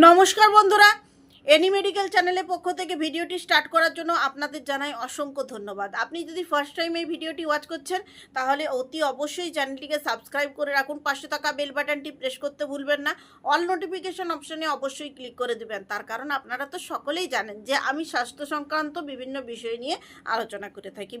নমস্কার বন্ধুরা, any medical চ্যানেলের পক্ষ থেকে ভিডিওটি স্টার্ট করার জন্য আপনাদের জানাই অসংখ্য ধন্যবাদ। আপনি যদি ফার্স্ট টাইম এই ভিডিওটি ওয়াচ করছেন তাহলে অতি অবশ্যই চ্যানেলটিকে সাবস্ক্রাইব করে রাখুন, পাশে থাকা বেল বাটনটি প্রেস করতে ভুলবেন না, অল নোটিফিকেশন অপশনে অবশ্যই ক্লিক করে দেবেন। তার কারণ আপনারা তো সকলেই জানেন যে আমি স্বাস্থ্য সংক্রান্ত বিভিন্ন বিষয় নিয়ে আলোচনা করে থাকি,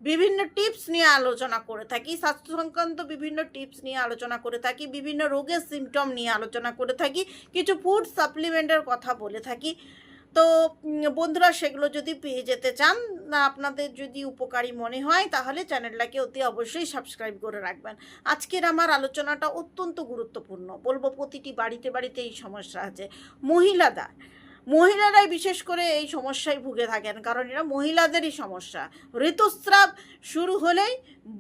বিভিন্ন টিপস নিয়ে আলোচনা করে থাকি, স্বাস্থ্য সংক্রান্ত বিভিন্ন টিপস নিয়ে আলোচনা করে থাকি, বিভিন্ন রোগের সিমটম নিয়ে আলোচনা করে থাকি, কিছু ফুড সাপ্লিমেন্টের কথা বলে থাকি। তো বন্ধুরা, সেগুলো যদি পেয়ে যেতে চান, আপনাদের যদি উপকারী মনে হয় তাহলে চ্যানেলটাকে অতি অবশ্যই সাবস্ক্রাইব করে রাখবেন। আজকের আমার আলোচনাটা অত্যন্ত গুরুত্বপূর্ণ। বলবো প্রতিটি বাড়িতে বাড়িতে এই সমস্যা আছে। মহিলারাই বিশেষ করে এই সমস্যায় ভুগে থাকেন, কারণ এটা মহিলাদেরই সমস্যা। ঋতুস্রাব শুরু হলেই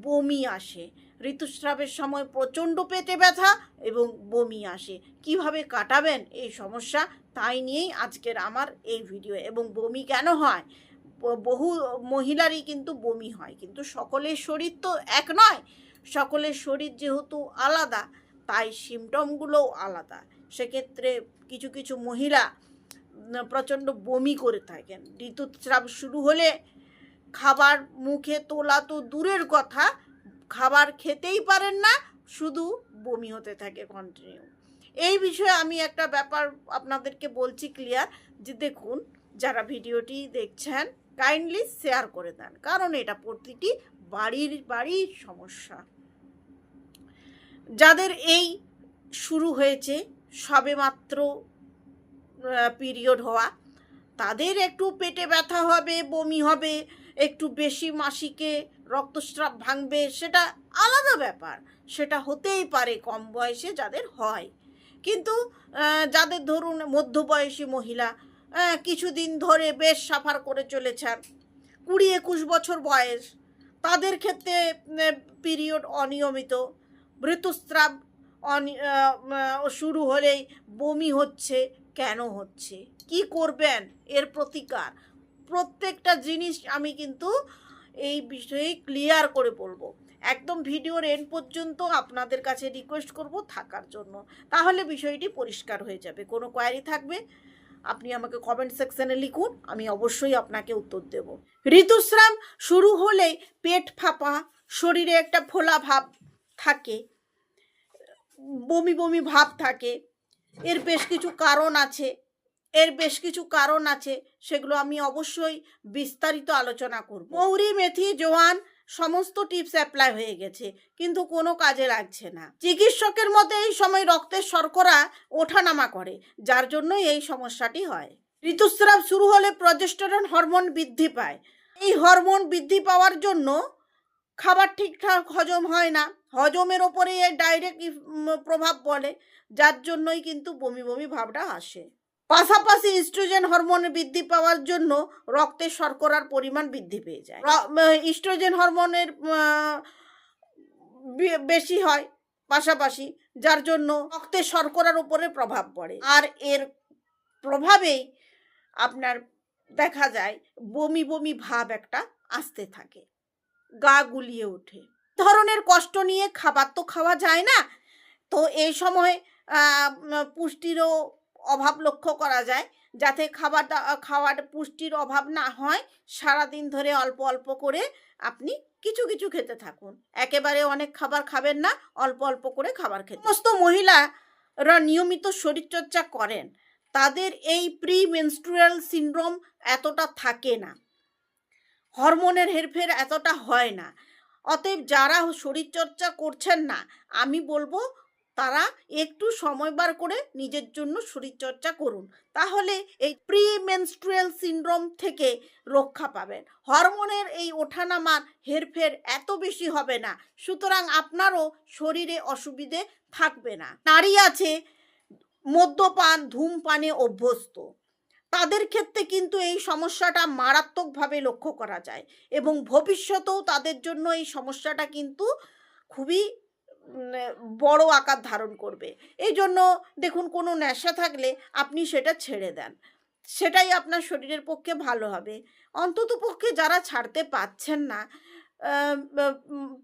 বমি আসে, ঋতুস্রাবের সময় প্রচণ্ড পেটে ব্যথা এবং বমি আসে। কিভাবে কাটাবেন এই সমস্যা, তাই নিয়েই আজকের আমার এই ভিডিও। এবং বমি কেন হয়, বহু মহিলারই কিন্তু বমি হয়, কিন্তু সকলের শরীর তো এক নয়, সকলের শরীর যেহেতু আলাদা তাই সিমটমগুলোও আলাদা। সেক্ষেত্রে কিছু কিছু মহিলা প্রচণ্ড বমি করে থাকেন। ঋতুস্রাব শুরু হলে খাবার মুখে তোলা তো দূরের কথা, খাবার খেতেই পারেন না, শুধু বমি হতে থাকে কন্টিনিউ। এই বিষয়ে আমি একটা ব্যাপার আপনাদেরকে বলছি ক্লিয়ার, যে দেখুন, যারা ভিডিওটি দেখছেন কাইন্ডলি শেয়ার করে দেন, কারণ এটা প্রতিটি বাড়ির সমস্যা। যাদের এই শুরু হয়েছে সবেমাত্র পিরিয়ড হওয়া, তাদের একটু পেটে ব্যথা হবে, বমি হবে, একটু বেশি মাসিকে রক্তস্রাব ভাঙবে, সেটা আলাদা ব্যাপার, সেটা হতেই পারে কম বয়সে যাদের হয়। কিন্তু যাদের ধরুন মধ্যবয়সী মহিলা কিছুদিন ধরে বেশ সাফার করে চলেছেন, 20-21 বছর বয়স, তাদের ক্ষেত্রে পিরিয়ড অনিয়মিত, ঋতুস্রাব শুরু হলেই বমি হচ্ছে, কেন হচ্ছে, কি করবেন, এর প্রতিকার, প্রত্যেকটা জিনিস আমি কিন্তু এই বিষয়ে ক্লিয়ার করে বলবো। একদম ভিডিওর এন্ড পর্যন্ত আপনাদের কাছে রিকোয়েস্ট করব থাকার জন্য, তাহলে বিষয়টি পরিষ্কার হয়ে যাবে। কোনো কোয়ারি থাকবে আপনি আমাকে কমেন্ট সেকশনে লিখুন, আমি অবশ্যই আপনাকে উত্তর দেব। ঋতুস্রাব শুরু হলেই পেট ফাঁপা, শরীরে একটা ফোলা ভাব থাকে, বমি বমি ভাব থাকে। এর বেশ কিছু কারণ আছে, সেগুলো আমি অবশ্যই বিস্তারিত আলোচনা করব। মৌরি, মেথি, জোয়ান সমস্ত টিপস অ্যাপ্লাই হয়ে গেছে, কিন্তু কোনো কাজে লাগছে না। চিকিৎসকের মতে এই সময় রক্তের শর্করা ওঠানামা করে, যার জন্য এই সমস্যাটি হয়। ঋতুস্রাব শুরু হলে প্রজেস্টেরন হরমোন বৃদ্ধি পায়। এই হরমোন বৃদ্ধি পাওয়ার জন্য খাবার ঠিকঠাক হজম হয় না, হজমের ওপরে এর ডাইরেক্ট প্রভাব পড়ে, যার জন্যই কিন্তু বমি বমি ভাবটা আসে। পাশাপাশি ইস্ট্রোজেন হরমোনের বৃদ্ধি পাওয়ার জন্য রক্তে শর্করার পরিমাণ বৃদ্ধি পেয়ে যায়। ইস্ট্রোজেন হরমোনের বেশি হয় পাশাপাশি, যার জন্য রক্তে শর্করার উপরে প্রভাব পড়ে, আর এর প্রভাবেই আপনার দেখা যায় বমি বমি ভাব একটা আসতে থাকে, গা গুলিয়ে ওঠে। ধরনের কষ্ট নিয়ে খাবার তো খাওয়া যায় না, তো এই সময় পুষ্টিরও অভাব লক্ষ্য করা যায়। যাতে খাওয়ার পুষ্টির অভাব না হয়, সারাদিন ধরে অল্প অল্প করে আপনি কিছু কিছু খেতে থাকুন, একেবারে অনেক খাবার খাবেন না, অল্প অল্প করে খাবার খেতে। সমস্ত মহিলারা নিয়মিত শরীরচর্চা করেন, তাদের এই প্রি মেনস্ট্রুয়াল সিনড্রোম এতটা থাকে না, হরমোনের হেরফের এতটা হয় না। অতএব যারা শরীরচর্চা করছেন না, আমি বলবো তারা একটু সময় বার করে নিজের জন্য শরীরচর্চা করুন, তাহলে এই প্রি মেনস্ট্রুয়াল সিনড্রোম থেকে রক্ষা পাবেন। হরমোনের এই ওঠানামার হেরফের এত বেশি হবে না, সুতরাং আপনারও শরীরে অসুবিধে থাকবে না। নারী আছে মদ্যপান ধূমপানে অভ্যস্ত, তাদের ক্ষেত্রে কিন্তু এই সমস্যাটা মারাত্মকভাবে লক্ষ্য করা যায়, এবং ভবিষ্যতেও তাদের জন্য এই সমস্যাটা কিন্তু খুবই বড় আকার ধারণ করবে। এই জন্য দেখুন, কোনো নেশা থাকলে আপনি সেটা ছেড়ে দেন, সেটাই আপনার শরীরের পক্ষে ভালো হবে। অন্তত পক্ষে যারা ছাড়তে পারছেন না,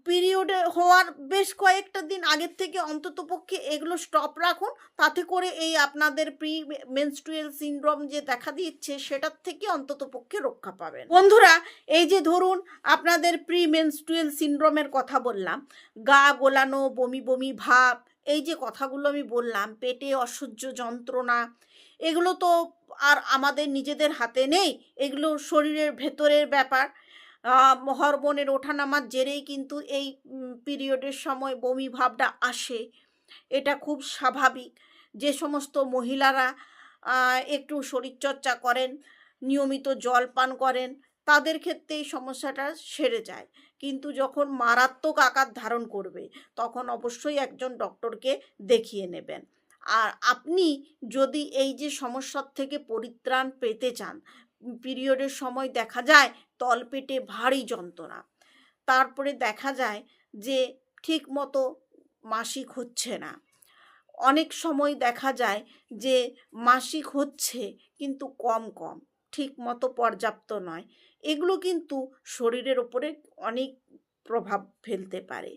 পিরিয়ডে হওয়ার বেশ কয়েকটা দিন আগের থেকে অন্ততপক্ষে এগুলো স্টপ রাখুন। তাতে করে এই আপনাদের প্রি মেনস্ট্রুয়াল সিনড্রোম যে দেখা দিচ্ছে সেটার থেকে অন্ততপক্ষে রক্ষা পাবেন। বন্ধুরা, এই যে ধরুন আপনাদের প্রি মেনস্ট্রুয়াল সিনড্রোমের কথা বললাম, গা গোলানো, বমি বমি ভাব, এই যে কথাগুলো আমি বললাম, পেটে অসহ্য যন্ত্রণা, এগুলো তো আর আমাদের নিজেদের হাতে নেই, এগুলো শরীরের ভেতরের ব্যাপার। হরমোনের ওঠানামার জেরেই কিন্তু এই পিরিয়ডের সময় বমি ভাবটা আসে। এটা খুব স্বাভাবিক। যে সমস্ত মহিলারা একটু শরীরচর্চা করেন, নিয়মিত জল পান করেন, তাদের ক্ষেত্রে এই সমস্যাটা সেরে যায়। কিন্তু যখন মারাত্মক আকার ধারণ করবে তখন অবশ্যই একজন ডক্টরকে দেখিয়ে নেবেন। আর আপনি যদি এই যে সমস্যার থেকে পরিত্রাণ পেতে চান, পিরিয়ডের সময় দেখা যায় তলপেটে ভারী যন্ত্রণা, তারপরে দেখা যায় যে ঠিক মতো মাসিক হচ্ছে না, অনেক সময় দেখা যায় যে মাসিক হচ্ছে কিন্তু কম কম, ঠিক মতো পর্যাপ্ত নয়, এগুলো কিন্তু শরীরের ওপরে অনেক প্রভাব ফেলতে পারে।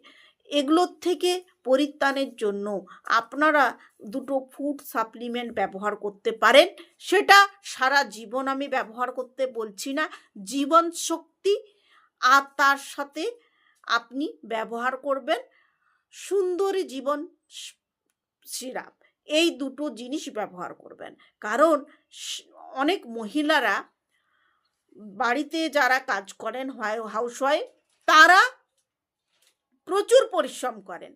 এগুলোর থেকে পরিত্রাণের জন্য আপনারা দুটো ফুড সাপ্লিমেন্ট ব্যবহার করতে পারেন। সেটা সারা জীবন আমি ব্যবহার করতে বলছি না, জীবন শক্তি আর তার সাথে আপনি ব্যবহার করবেন সুন্দরী জীবন সিরাপ, এই দুটো জিনিস ব্যবহার করবেন। কারণ অনেক মহিলারা বাড়িতে যারা কাজ করেন, হাউসওয়াইফ, তারা প্রচুর পরিশ্রম করেন,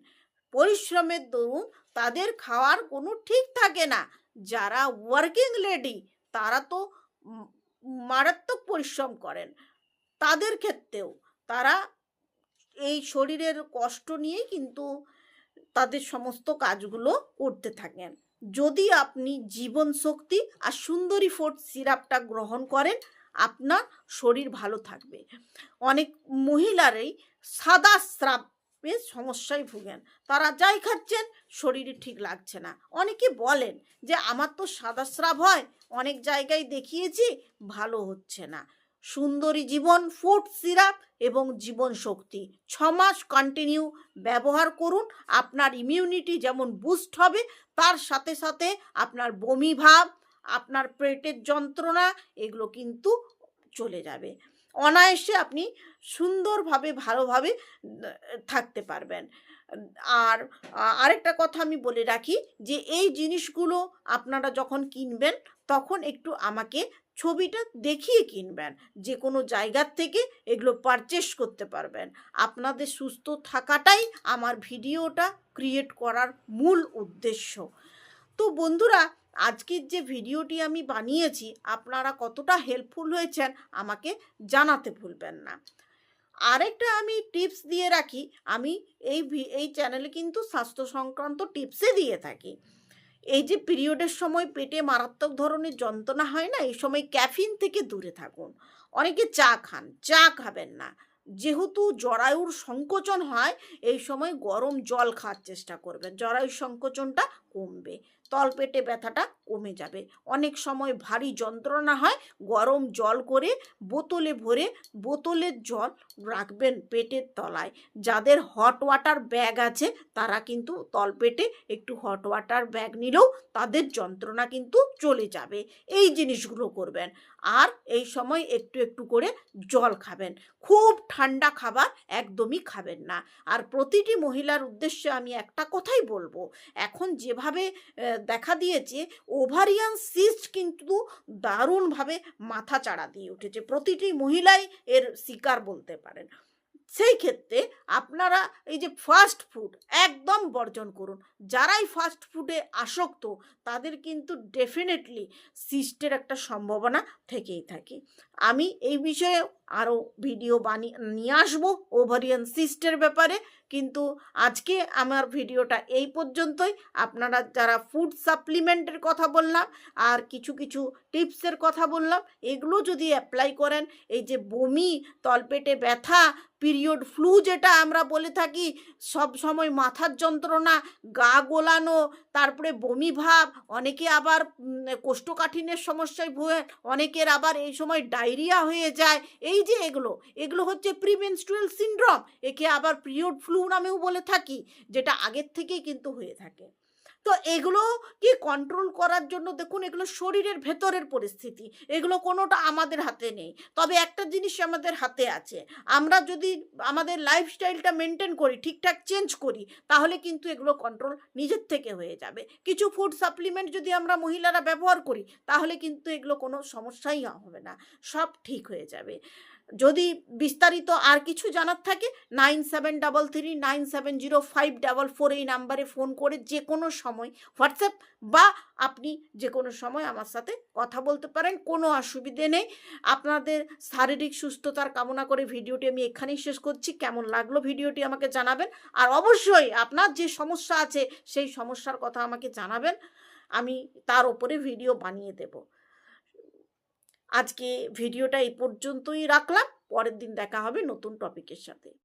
পরিশ্রমের দরুন তাদের খাওয়ার কোনো ঠিক থাকে না। যারা ওয়ার্কিং লেডি তারা তো মারাত্মক পরিশ্রম করেন, তাদের ক্ষেত্রেও তারা এই শরীরের কষ্ট নিয়ে কিন্তু তাদের সমস্ত কাজগুলো করতে থাকেন। যদি আপনি জীবন শক্তি আর সুন্দরী ফুড সিরাপটা গ্রহণ করেন, আপনার শরীর ভালো থাকবে। অনেক মহিলারই সাদা স্রাবের সমস্যায় ভুগেন, তারা যাই খাচ্ছেন শরীরে ঠিক লাগছে না। অনেকে বলেন যে আমার তো সাদা স্রাব হয়, অনেক জায়গায় দেখিয়েছি, ভালো হচ্ছে না। সুন্দরী জীবন ফুড সিরাপ এবং জীবন শক্তি 6 মাস কন্টিনিউ ব্যবহার করুন। আপনার ইমিউনিটি যেমন বুস্ট হবে, তার সাথে সাথে আপনার বমি ভাব, আপনার পেটের যন্ত্রণা, এগুলো কিন্তু চলে যাবে। অনায়াসে আপনি সুন্দরভাবে ভালোভাবে থাকতে পারবেন। আর আরেকটা কথা আমি বলে রাখি যে এই জিনিসগুলো আপনারা যখন কিনবেন তখন একটু আমাকে ছবিটা দেখিয়ে কিনবেন। যে কোনো জায়গার থেকে এগুলো পারচেস করতে পারবেন। আপনাদের সুস্থ থাকাটাই আমার ভিডিওটা ক্রিয়েট করার মূল উদ্দেশ্য। তো বন্ধুরা, আজকের যে ভিডিওটি আমি বানিয়েছি আপনারা কতটা হেল্পফুল হয়েছেন আমাকে জানাতে ভুলবেন না। আরেকটা আমি টিপস দিয়ে রাখি, আমি এই চ্যানেলে কিন্তু স্বাস্থ্য সংক্রান্ত টিপসে দিয়ে থাকি। এই যে পিরিয়ডের সময় পেটে মারাত্মক ধরনের যন্ত্রণা হয় না, এই সময় ক্যাফিন থেকে দূরে থাকুন। অনেকে চা খান, চা খাবেন না। যেহেতু জরায়ুর সংকোচন হয়, এই সময় গরম জল খাওয়ার চেষ্টা করবেন, জরায়ুর সংকোচনটা কমবে, তলপেটে ব্যথাটা কমে যাবে। অনেক সময় ভারী যন্ত্রণা হয়, গরম জল করে বোতলে ভরে বোতলের জল রাখবেন পেটের তলায়। যাদের হট ওয়াটার ব্যাগ আছে তারা কিন্তু তলপেটে একটু হট ওয়াটার ব্যাগ নিলেও তাদের যন্ত্রণা কিন্তু চলে যাবে। এই জিনিসগুলো করবেন। আর এই সময় একটু একটু করে জল খাবেন, খুব ঠান্ডা খাবার একদমই খাবেন না। আর প্রতিটি মহিলার উদ্দেশ্যে আমি একটা কথাই বলবো, এখন যেভাবে দেখা দিয়েছে ওভারিয়ান সিস্ট কিন্তু দারুণভাবে মাথা চাড়া দিয়ে উঠেছে, প্রতিটি মহিলাই এর শিকার বলতে পারেন। সেই ক্ষেত্রে আপনারা এই যে ফাস্ট ফুড একদম বর্জন করুন। যারাই ফাস্ট ফুডে আসক্ত তাদের কিন্তু ডেফিনেটলি সিস্টের একটা সম্ভাবনা থেকেই থাকে। আমি এই বিষয়ে আরও ভিডিও নিয়ে আসবো ওভারিয়ান সিস্টের ব্যাপারে, কিন্তু আজকে আমার ভিডিওটা এই পর্যন্তই। আপনারা যারা ফুড সাপ্লিমেন্টের কথা বললাম আর কিছু কিছু টিপসের কথা বললাম, এগুলো যদি অ্যাপ্লাই করেন, এই যে বমি, তলপেটে ব্যথা, পিরিয়ড ফ্লু যেটা আমরা বলে থাকি, সব সময় মাথার যন্ত্রণা, গা গোলানো, তারপরে বমি ভাব, অনেকে আবার কোষ্ঠকাঠিন্যের সমস্যায় ভোগে, অনেকের আবার এই সময় ডায়রিয়া হয়ে যায়, এই এই যে এগুলো হচ্ছে প্রিমেনস্ট্রুয়াল সিনড্রোম, একে আবার পিরিয়ড ফ্লু নামেও বলে থাকি, যেটা আগের থেকেই কিন্তু হয়ে থাকে। তো এগুলো কি কন্ট্রোল করার জন্য দেখুন, এগুলো শরীরের ভেতরের পরিস্থিতি, এগুলো কোনোটা আমাদের হাতে নেই। তবে একটা জিনিস আমাদের হাতে আছে, আমরা যদি আমাদের লাইফস্টাইলটা মেনটেন করি, ঠিকঠাক চেঞ্জ করি, তাহলে কিন্তু এগুলো কন্ট্রোল নিজের থেকে হয়ে যাবে। কিছু ফুড সাপ্লিমেন্ট যদি আমরা মহিলারা ব্যবহার করি, তাহলে কিন্তু এগুলো কোনো সমস্যাই হবে না, সব ঠিক হয়ে যাবে। যদি বিস্তারিত আর কিছু জানার থাকে 9733970544 এই নাম্বারে ফোন করে যে কোনো সময়, হোয়াটসঅ্যাপ বা আপনি যে কোনো সময় আমার সাথে কথা বলতে পারেন, কোনো অসুবিধে নেই। আপনাদের শারীরিক সুস্থতার কামনা করে ভিডিওটি আমি এখানেই শেষ করছি। কেমন লাগলো ভিডিওটি আমাকে জানাবেন, আর অবশ্যই আপনার যে সমস্যা আছে সেই সমস্যার কথা আমাকে জানাবেন, আমি তার উপরে ভিডিও বানিয়ে দেব। আজকে ভিডিওটা এই পর্যন্তই রাখলাম, পরের দিন দেখা হবে নতুন টপিকের সাথে।